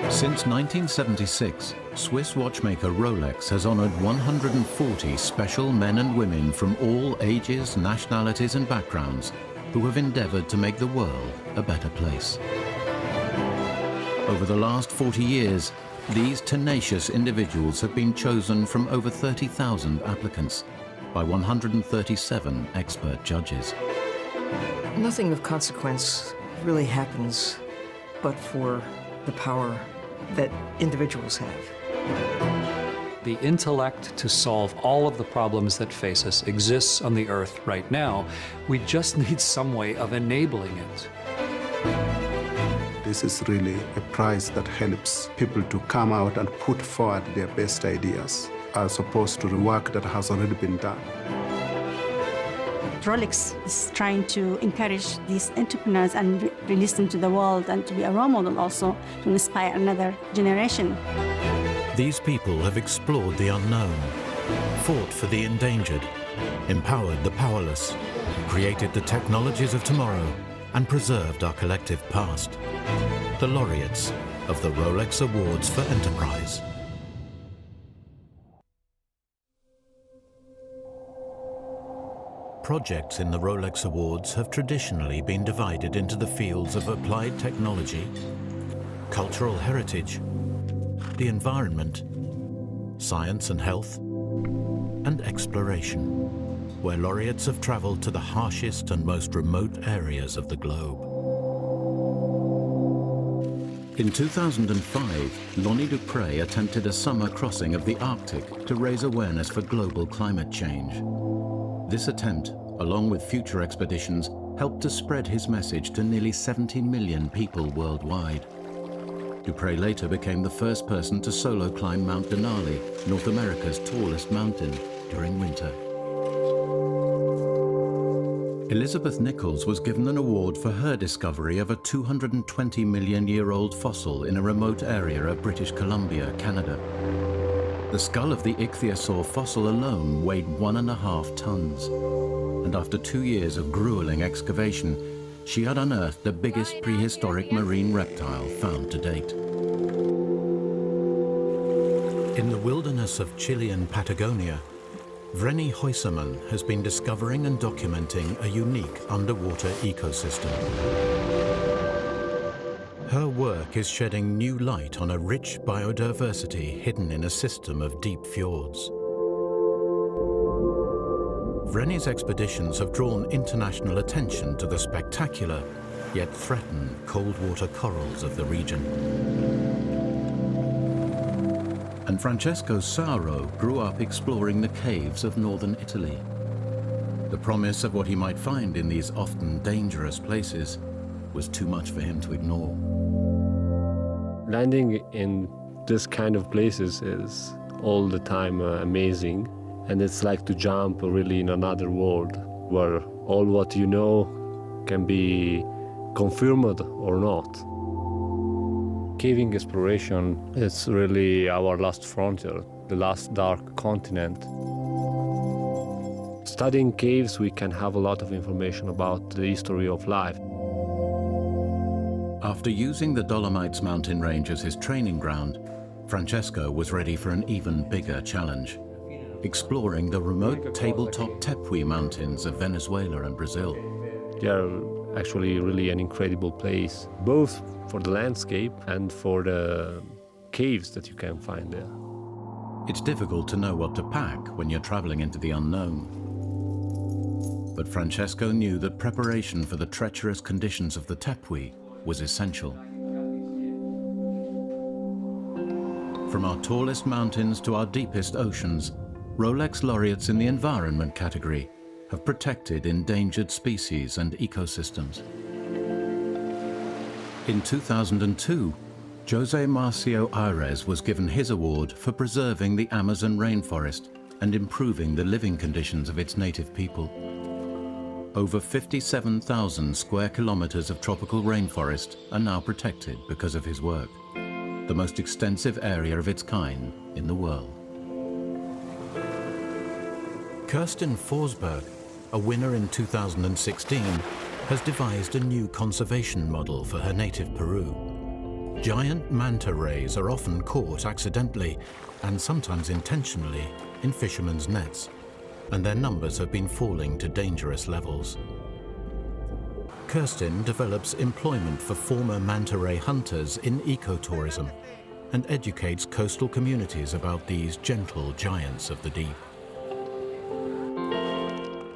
Since 1976, Swiss watchmaker Rolex has honored 140 special men and women from all ages, nationalities and backgrounds who have endeavored to make the world a better place. Over the last 40 years, these tenacious individuals have been chosen from over 30,000 applicants by 137 expert judges. Nothing of consequence really happens but for the power that individuals have. The intellect to solve all of the problems that face us exists on the Earth right now. We just need some way of enabling it. This is really a prize that helps people to come out and put forward their best ideas, as opposed to the work that has already been done. Rolex is trying to encourage these entrepreneurs and release them to the world and to be a role model also to inspire another generation. These people have explored the unknown, fought for the endangered, empowered the powerless, created the technologies of tomorrow, and preserved our collective past. The laureates of the Rolex Awards for Enterprise. Projects in the Rolex Awards have traditionally been divided into the fields of applied technology, cultural heritage, the environment, science and health, and exploration, where laureates have traveled to the harshest and most remote areas of the globe. In 2005, Lonnie Dupre attempted a summer crossing of the Arctic to raise awareness for global climate change. This attempt, along with future expeditions, helped to spread his message to nearly 70 million people worldwide. Dupre later became the first person to solo climb Mount Denali, North America's tallest mountain, during winter. Elizabeth Nichols was given an award for her discovery of a 220-million-year-old fossil in a remote area of British Columbia, Canada. The skull of the ichthyosaur fossil alone weighed 1.5 tons, and after 2 years of grueling excavation, she had unearthed the biggest prehistoric marine reptile found to date. In the wilderness of Chilean Patagonia, Vreni Huysman has been discovering and documenting a unique underwater ecosystem. Her work is shedding new light on a rich biodiversity hidden in a system of deep fjords. Vreni's expeditions have drawn international attention to the spectacular, yet threatened, cold water corals of the region. And Francesco Sauro grew up exploring the caves of northern Italy. The promise of what he might find in these often dangerous places was too much for him to ignore. Landing in this kind of places is all the time amazing, and it's like to jump really in another world where all what you know can be confirmed or not. Caving exploration is really our last frontier, the last dark continent. Studying caves, we can have a lot of information about the history of life. After using the Dolomites mountain range as his training ground, Francesco was ready for an even bigger challenge, exploring the remote tabletop Tepuy mountains of Venezuela and Brazil. They are actually really an incredible place, both for the landscape and for the caves that you can find there. It's difficult to know what to pack when you're traveling into the unknown. But Francesco knew that preparation for the treacherous conditions of the Tepuy was essential. From our tallest mountains to our deepest oceans, Rolex laureates in the environment category have protected endangered species and ecosystems. In 2002, Jose Marcio Ayres was given his award for preserving the Amazon rainforest and improving the living conditions of its native people. Over 57,000 square kilometers of tropical rainforest are now protected because of his work, the most extensive area of its kind in the world. Kirsten Forsberg, a winner in 2016, has devised a new conservation model for her native Peru. Giant manta rays are often caught accidentally and sometimes intentionally in fishermen's nets, and their numbers have been falling to dangerous levels. Kirsten develops employment for former manta ray hunters in ecotourism and educates coastal communities about these gentle giants of the deep.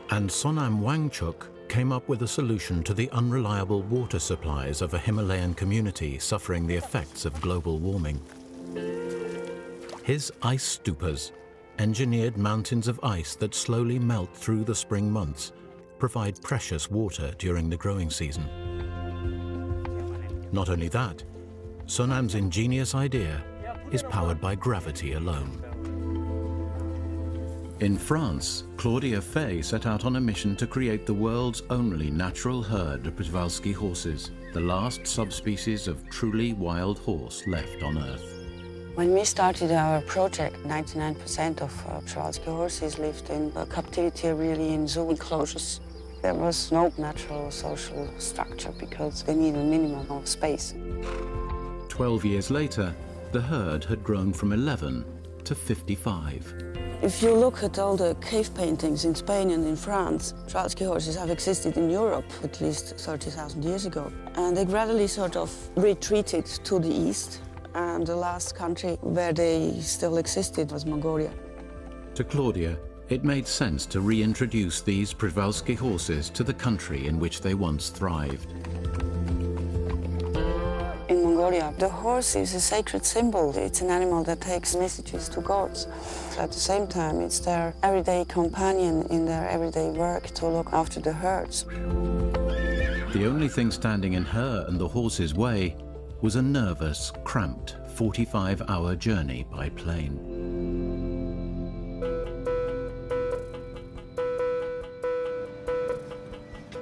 And Sonam Wangchuk came up with a solution to the unreliable water supplies of a Himalayan community suffering the effects of global warming. His ice stupas, engineered mountains of ice that slowly melt through the spring months, provide precious water during the growing season. Not only that, Sonam's ingenious idea is powered by gravity alone. In France, Claudia Fay set out on a mission to create the world's only natural herd of Przewalski horses, the last subspecies of truly wild horse left on Earth. When we started our project, 99% of Przewalski horses lived in captivity, really in zoo enclosures. There was no natural social structure because they need a minimum of space. 12 years later, the herd had grown from 11 to 55. If you look at all the cave paintings in Spain and in France, Przewalski horses have existed in Europe at least 30,000 years ago. And they gradually sort of retreated to the east, and the last country where they still existed was Mongolia. To Claudia, it made sense to reintroduce these Przewalski horses to the country in which they once thrived. In Mongolia, the horse is a sacred symbol. It's an animal that takes messages to gods. At the same time, it's their everyday companion in their everyday work to look after the herds. The only thing standing in her and the horse's way was a nervous, cramped 45-hour journey by plane.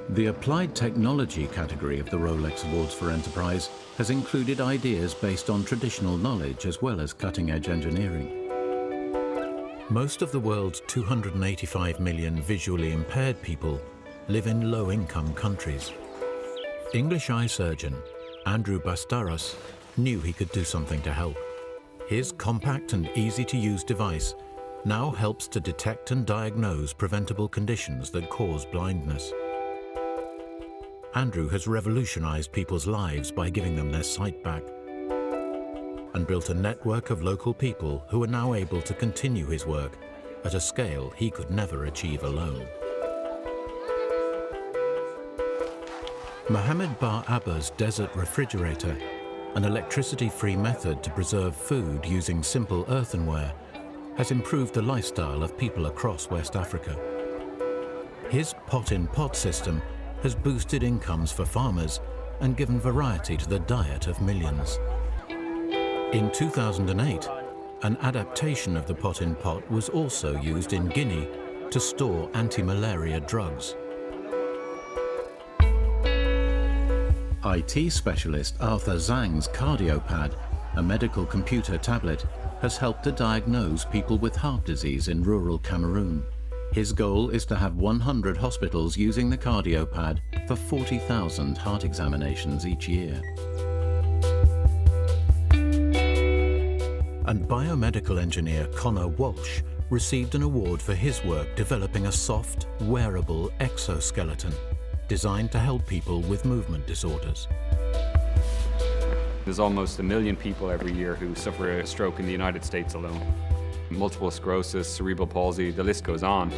The Applied Technology category of the Rolex Awards for Enterprise has included ideas based on traditional knowledge as well as cutting-edge engineering. Most of the world's 285 million visually impaired people live in low-income countries. English eye surgeon Andrew Bastaras knew he could do something to help. His compact and easy-to-use device now helps to detect and diagnose preventable conditions that cause blindness. Andrew has revolutionized people's lives by giving them their sight back and built a network of local people who are now able to continue his work at a scale he could never achieve alone. Mohammed Bar Abba's desert refrigerator, an electricity-free method to preserve food using simple earthenware, has improved the lifestyle of people across West Africa. His pot-in-pot system has boosted incomes for farmers and given variety to the diet of millions. In 2008, an adaptation of the pot-in-pot was also used in Guinea to store anti-malaria drugs. IT specialist Arthur Zhang's CardioPad, a medical computer tablet, has helped to diagnose people with heart disease in rural Cameroon. His goal is to have 100 hospitals using the CardioPad for 40,000 heart examinations each year. And biomedical engineer Connor Walsh received an award for his work developing a soft, wearable exoskeleton designed to help people with movement disorders. There's almost 1 million people every year who suffer a stroke in the United States alone. Multiple sclerosis, cerebral palsy, the list goes on.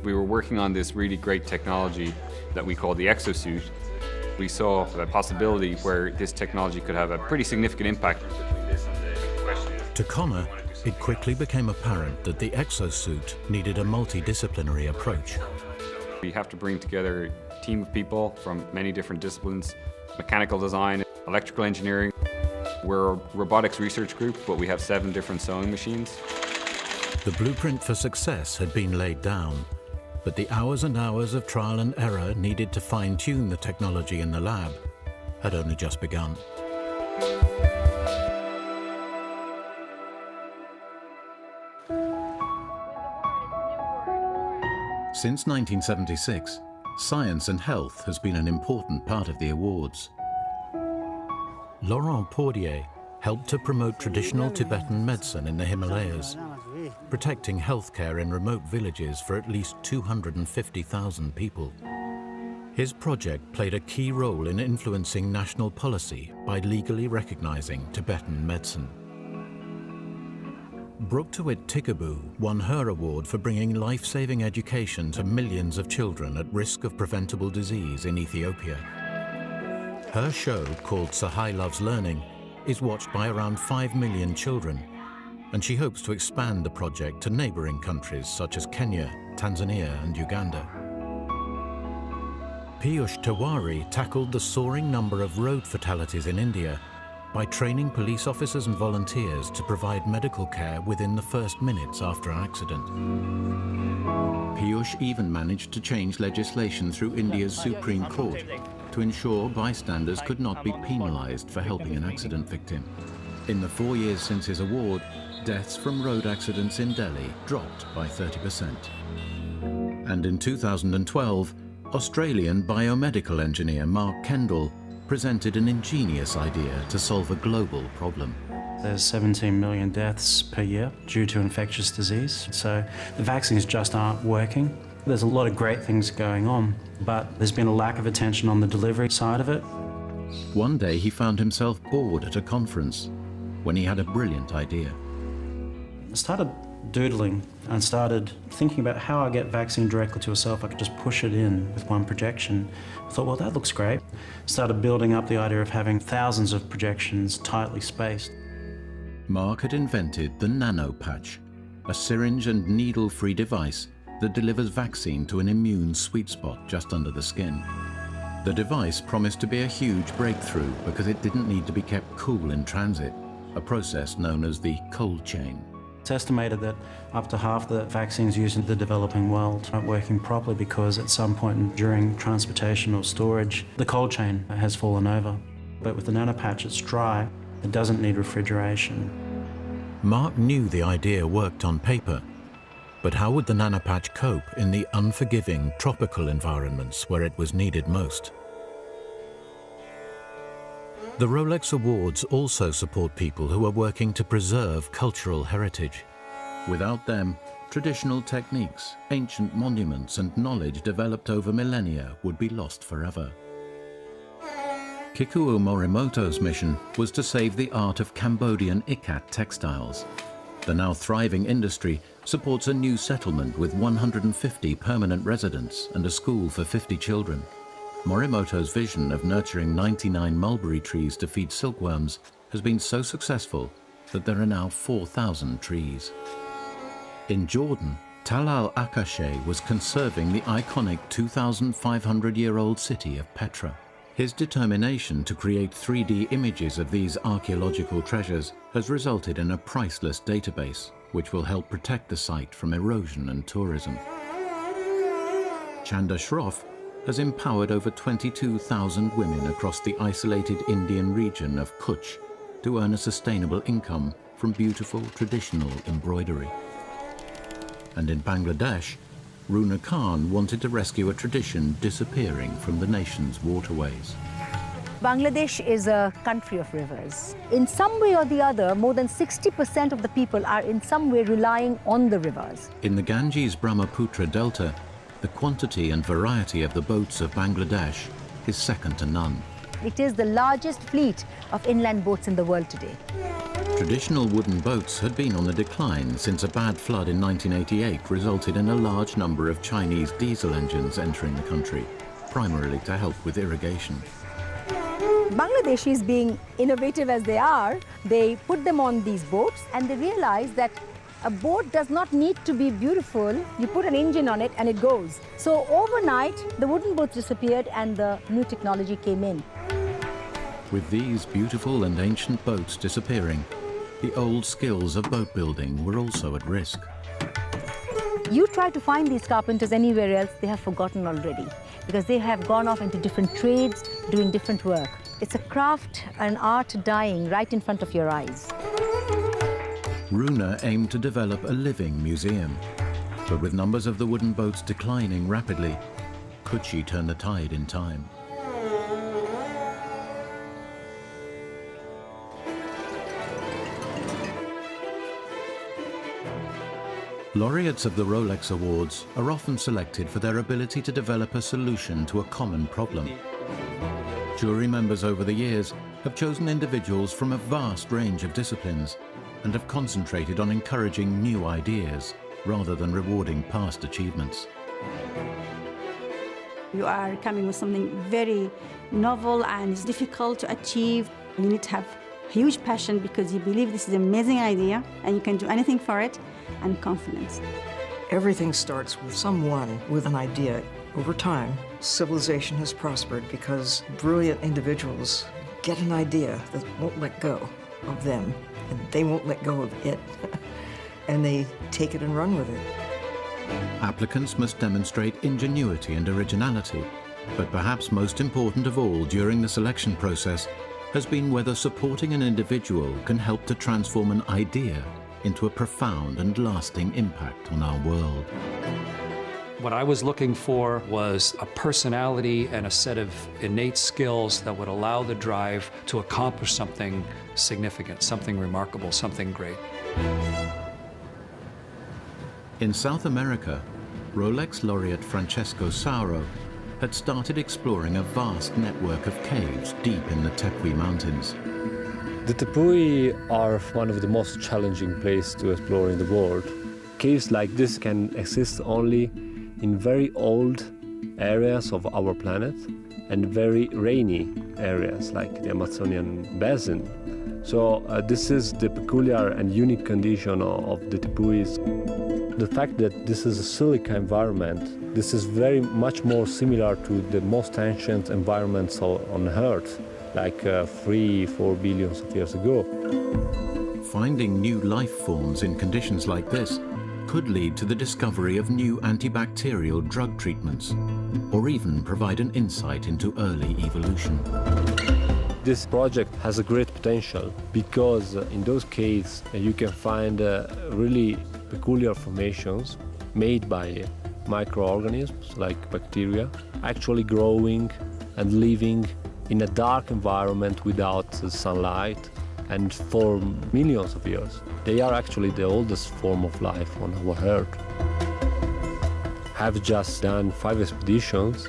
We were working on this really great technology that we call the exosuit. We saw a possibility where this technology could have a pretty significant impact. To Connor, it quickly became apparent that the exosuit needed a multidisciplinary approach. We have to bring together a team of people from many different disciplines, mechanical design, electrical engineering. We're a robotics research group, but we have 7 different sewing machines. The blueprint for success had been laid down, but the hours and hours of trial and error needed to fine-tune the technology in the lab had only just begun. Since 1976, science and health has been an important part of the awards. Laurent Pordier helped to promote traditional Tibetan medicine in the Himalayas, protecting healthcare in remote villages for at least 250,000 people. His project played a key role in influencing national policy by legally recognizing Tibetan medicine. Brooktawit Tikabu won her award for bringing life-saving education to millions of children at risk of preventable disease in Ethiopia. Her show, called Sahai Loves Learning, is watched by around 5 million children, and she hopes to expand the project to neighboring countries such as Kenya, Tanzania, and Uganda. Piyush Tiwari tackled the soaring number of road fatalities in India by training police officers and volunteers to provide medical care within the first minutes after an accident. Piyush even managed to change legislation through India's Supreme Court to ensure bystanders could not be penalized for helping an accident victim. In the 4 years since his award, deaths from road accidents in Delhi dropped by 30%. And in 2012, Australian biomedical engineer Mark Kendall presented an ingenious idea to solve a global problem. There's 17 million deaths per year due to infectious disease, so the vaccines just aren't working. There's a lot of great things going on, but there's been a lack of attention on the delivery side of it. One day he found himself bored at a conference when he had a brilliant idea. I started doodling and started thinking about how I get vaccine directly to a cell if I could just push it in with one projection. I thought, well, that looks great. Started building up the idea of having thousands of projections tightly spaced. Mark had invented the nano patch, a syringe and needle-free device that delivers vaccine to an immune sweet spot just under the skin. The device promised to be a huge breakthrough because it didn't need to be kept cool in transit, a process known as the cold chain. It's estimated that up to half the vaccines used in the developing world aren't working properly because at some point during transportation or storage, the cold chain has fallen over. But with the nanopatch, it's dry. It doesn't need refrigeration. Mark knew the idea worked on paper, but how would the nanopatch cope in the unforgiving tropical environments where it was needed most? The Rolex Awards also support people who are working to preserve cultural heritage. Without them, traditional techniques, ancient monuments, and knowledge developed over millennia would be lost forever. Kikuo Morimoto's mission was to save the art of Cambodian ikat textiles. The now thriving industry supports a new settlement with 150 permanent residents and a school for 50 children. Morimoto's vision of nurturing 99 mulberry trees to feed silkworms has been so successful that there are now 4,000 trees. In Jordan, Tal al-Akashe was conserving the iconic 2,500-year-old city of Petra. His determination to create 3D images of these archaeological treasures has resulted in a priceless database, which will help protect the site from erosion and tourism. Chanda Shroff has empowered over 22,000 women across the isolated Indian region of Kutch to earn a sustainable income from beautiful traditional embroidery. And in Bangladesh, Runa Khan wanted to rescue a tradition disappearing from the nation's waterways. Bangladesh is a country of rivers. In some way or the other, more than 60% of the people are in some way relying on the rivers. In the Ganges-Brahmaputra Delta, the quantity and variety of the boats of Bangladesh is second to none. It is the largest fleet of inland boats in the world today. Traditional wooden boats had been on the decline since a bad flood in 1988 resulted in a large number of Chinese diesel engines entering the country, primarily to help with irrigation. Bangladeshis, being innovative as they are, they put them on these boats and they realize that a boat does not need to be beautiful. You put an engine on it and it goes. So overnight, the wooden boats disappeared and the new technology came in. With these beautiful and ancient boats disappearing, the old skills of boat building were also at risk. You try to find these carpenters anywhere else, they have forgotten already because they have gone off into different trades, doing different work. It's a craft, an art dying right in front of your eyes. Runa aimed to develop a living museum, but with numbers of the wooden boats declining rapidly, could she turn the tide in time? Laureates of the Rolex Awards are often selected for their ability to develop a solution to a common problem. Jury members over the years have chosen individuals from a vast range of disciplines and have concentrated on encouraging new ideas rather than rewarding past achievements. You are coming with something very novel and it's difficult to achieve. You need to have huge passion because you believe this is an amazing idea and you can do anything for it, and confidence. Everything starts with someone with an idea. Over time, civilization has prospered because brilliant individuals get an idea that won't let go of them, and they won't let go of it, and they take it and run with it. Applicants must demonstrate ingenuity and originality, but perhaps most important of all during the selection process has been whether supporting an individual can help to transform an idea into a profound and lasting impact on our world. What I was looking for was a personality and a set of innate skills that would allow the drive to accomplish something significant, something remarkable, something great. In South America, Rolex laureate Francesco Sauro had started exploring a vast network of caves deep in the Tepuy Mountains. The Tepuy are one of the most challenging places to explore in the world. Caves like this can exist only in very old areas of our planet and very rainy areas like the Amazonian basin. So this is the peculiar and unique condition of the Tepuys. The fact that this is a silica environment, this is very much more similar to the most ancient environments on Earth, like 3-4 billion of years ago. Finding new life forms in conditions like this could lead to the discovery of new antibacterial drug treatments, or even provide an insight into early evolution. This project has a great potential because in those caves you can find really peculiar formations made by microorganisms like bacteria, actually growing and living in a dark environment without sunlight, and for millions of years. They are actually the oldest form of life on our Earth. I've just done 5 expeditions,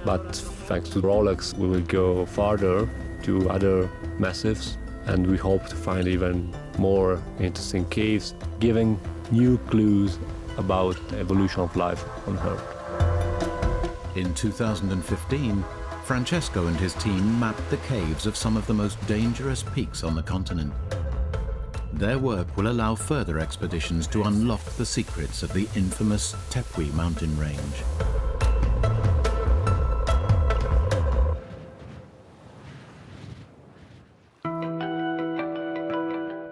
but thanks to Rolex we will go farther to other massives, and we hope to find even more interesting caves, giving new clues about the evolution of life on Earth. In 2015, Francesco and his team mapped the caves of some of the most dangerous peaks on the continent. Their work will allow further expeditions to unlock the secrets of the infamous Tepuy mountain range.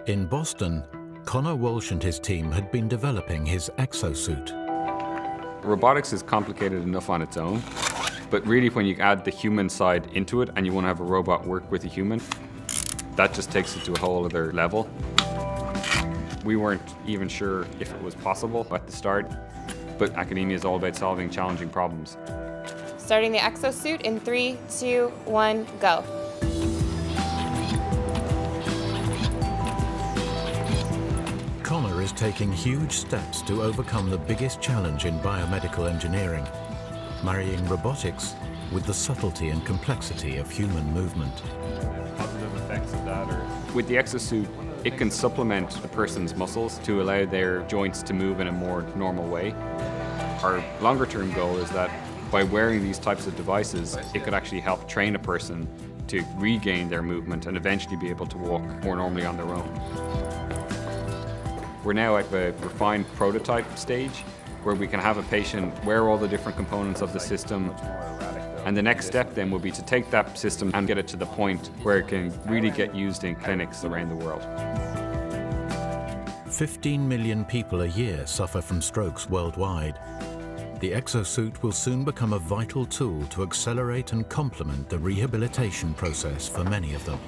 In Boston, Connor Walsh and his team had been developing his exosuit. Robotics is complicated enough on its own, but really when you add the human side into it and you want to have a robot work with a human, that just takes it to a whole other level. We weren't even sure if it was possible at the start, but academia is all about solving challenging problems. Starting the exosuit in 3, 2, 1, go. Connor is taking huge steps to overcome the biggest challenge in biomedical engineering, marrying robotics with the subtlety and complexity of human movement. Positive effects of that are... With the exosuit, it can supplement a person's muscles to allow their joints to move in a more normal way. Our longer term goal is that by wearing these types of devices, it could actually help train a person to regain their movement and eventually be able to walk more normally on their own. We're now at the refined prototype stage where we can have a patient wear all the different components of the system, and the next step then will be to take that system and get it to the point where it can really get used in clinics around the world. 15 million people a year suffer from strokes worldwide. The exosuit will soon become a vital tool to accelerate and complement the rehabilitation process for many of them.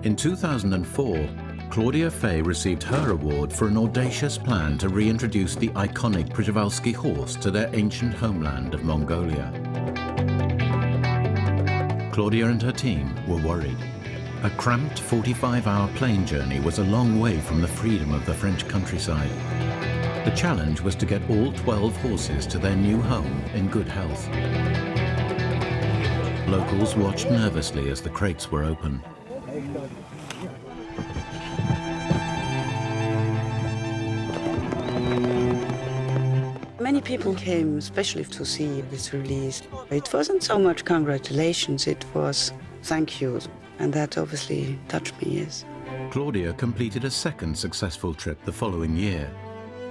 In 2004, Claudia Fay received her award for an audacious plan to reintroduce the iconic Przewalski horse to their ancient homeland of Mongolia. Claudia and her team were worried. A cramped 45-hour plane journey was a long way from the freedom of the French countryside. The challenge was to get all 12 horses to their new home in good health. Locals watched nervously as the crates were opened. Many people came especially to see this release. It wasn't so much congratulations, it was thank yous, and that obviously touched me, yes. Claudia completed a second successful trip the following year.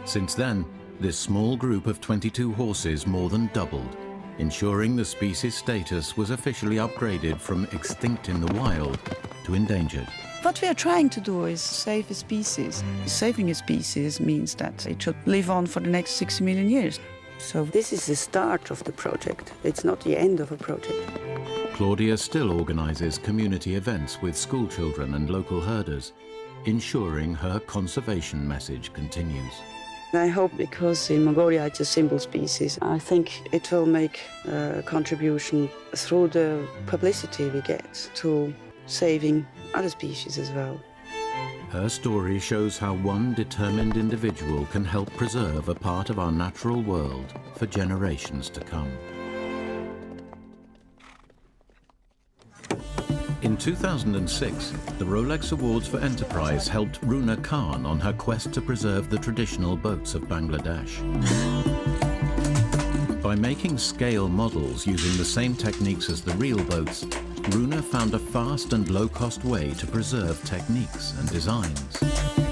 Since then, this small group of 22 horses more than doubled, ensuring the species status was officially upgraded from extinct in the wild to endangered. What we are trying to do is save a species. Saving a species means that it should live on for the next 60 million years. So this is the start of the project. It's not the end of a project. Claudia still organizes community events with school children and local herders, ensuring her conservation message continues. I hope, because in Mongolia it's a symbol species, I think it will make a contribution through the publicity we get to saving other species as well. Her story shows how one determined individual can help preserve a part of our natural world for generations to come. In 2006, the Rolex Awards for Enterprise helped Runa Khan on her quest to preserve the traditional boats of Bangladesh. By making scale models using the same techniques as the real boats, Runa found a fast and low-cost way to preserve techniques and designs.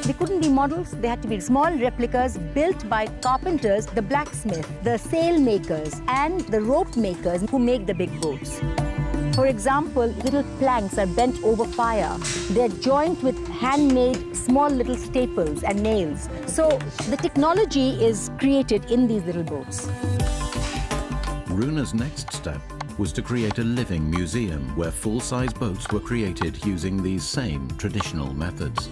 They couldn't be models, they had to be small replicas built by carpenters, the blacksmith, the sail makers, and the rope makers who make the big boats. For example, little planks are bent over fire. They're joined with handmade small little staples and nails. So the technology is created in these little boats. Runa's next step was to create a living museum where full-size boats were created using these same traditional methods.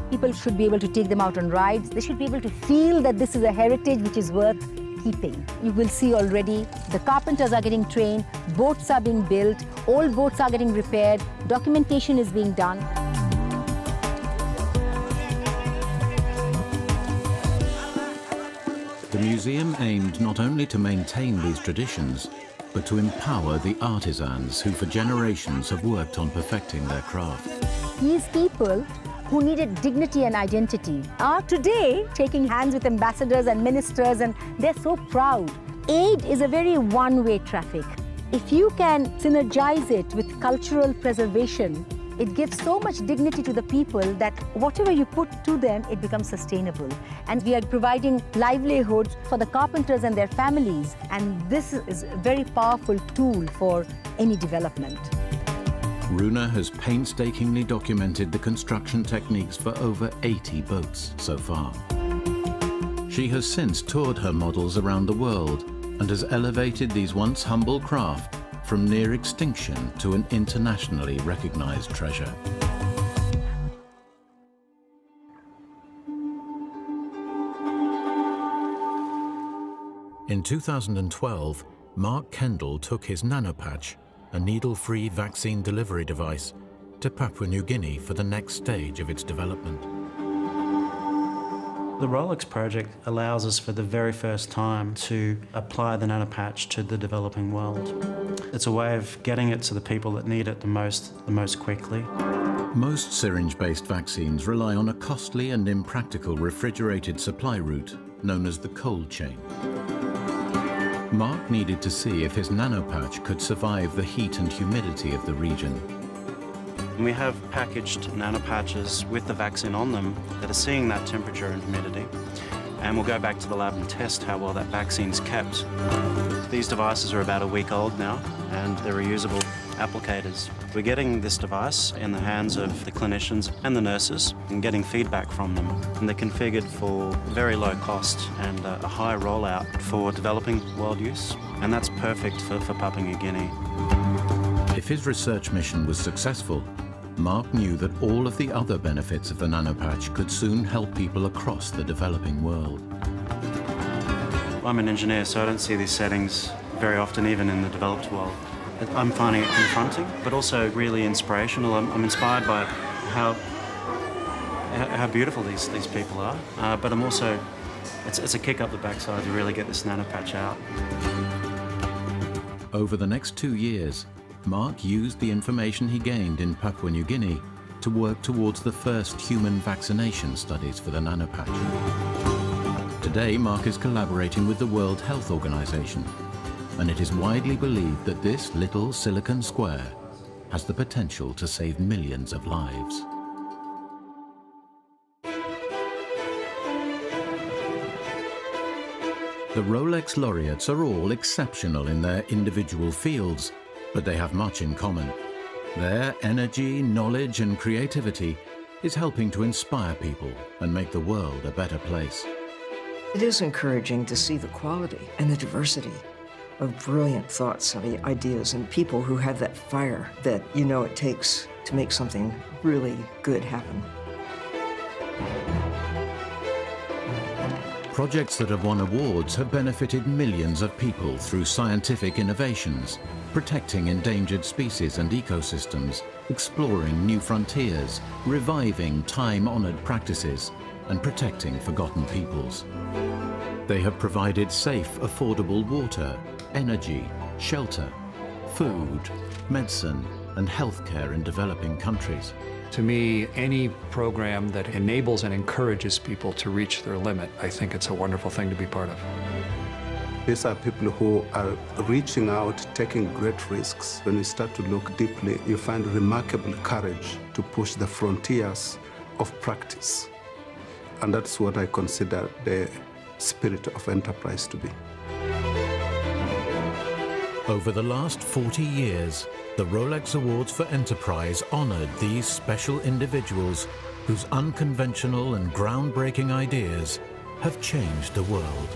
People should be able to take them out on rides. They should be able to feel that this is a heritage which is worth keeping. You will see already the carpenters are getting trained, boats are being built, old boats are getting repaired, documentation is being done. The museum aimed not only to maintain these traditions, but to empower the artisans who for generations have worked on perfecting their craft. These people who needed dignity and identity are today taking hands with ambassadors and ministers, and they're so proud. Aid is a very one-way traffic. If you can synergize it with cultural preservation, it gives so much dignity to the people that whatever you put to them, it becomes sustainable. And we are providing livelihoods for the carpenters and their families. And this is a very powerful tool for any development. Runa has painstakingly documented the construction techniques for over 80 boats so far. She has since toured her models around the world and has elevated these once humble craft from near extinction to an internationally recognized treasure. In 2012, Mark Kendall took his nanopatch, a needle-free vaccine delivery device, to Papua New Guinea for the next stage of its development. The Rolex project allows us for the very first time to apply the nanopatch to the developing world. It's a way of getting it to the people that need it the most quickly. Most syringe-based vaccines rely on a costly and impractical refrigerated supply route known as the cold chain. Mark needed to see if his nanopatch could survive the heat and humidity of the region. We have packaged nanopatches with the vaccine on them that are seeing that temperature and humidity, and we'll go back to the lab and test how well that vaccine's kept. These devices are about a week old now, and they're reusable applicators. We're getting this device in the hands of the clinicians and the nurses and getting feedback from them. And they're configured for very low cost and a high rollout for developing world use, and that's perfect for Papua New Guinea. If his research mission was successful, Mark knew that all of the other benefits of the nanopatch could soon help people across the developing world. I'm an engineer, so I don't see these settings very often, even in the developed world. I'm finding it confronting, but also really inspirational. I'm inspired by how beautiful these people are, but I'm also, it's a kick up the backside to really get this nanopatch out. Over the next 2 years, Mark used the information he gained in Papua New Guinea to work towards the first human vaccination studies for the nanopatch. Today, Mark is collaborating with the World Health Organization, and it is widely believed that this little silicon square has the potential to save millions of lives. The Rolex laureates are all exceptional in their individual fields, but they have much in common. Their energy, knowledge, and creativity is helping to inspire people and make the world a better place. It is encouraging to see the quality and the diversity of brilliant thoughts and ideas and people who have that fire that you know it takes to make something really good happen. Projects that have won awards have benefited millions of people through scientific innovations, protecting endangered species and ecosystems, exploring new frontiers, reviving time-honored practices, and protecting forgotten peoples. They have provided safe, affordable water, energy, shelter, food, medicine, and healthcare in developing countries. To me, any program that enables and encourages people to reach their limit, I think it's a wonderful thing to be part of. These are people who are reaching out, taking great risks. When you start to look deeply, you find remarkable courage to push the frontiers of practice. And that's what I consider the spirit of enterprise to be. Over the last 40 years, the Rolex Awards for Enterprise honored these special individuals whose unconventional and groundbreaking ideas have changed the world.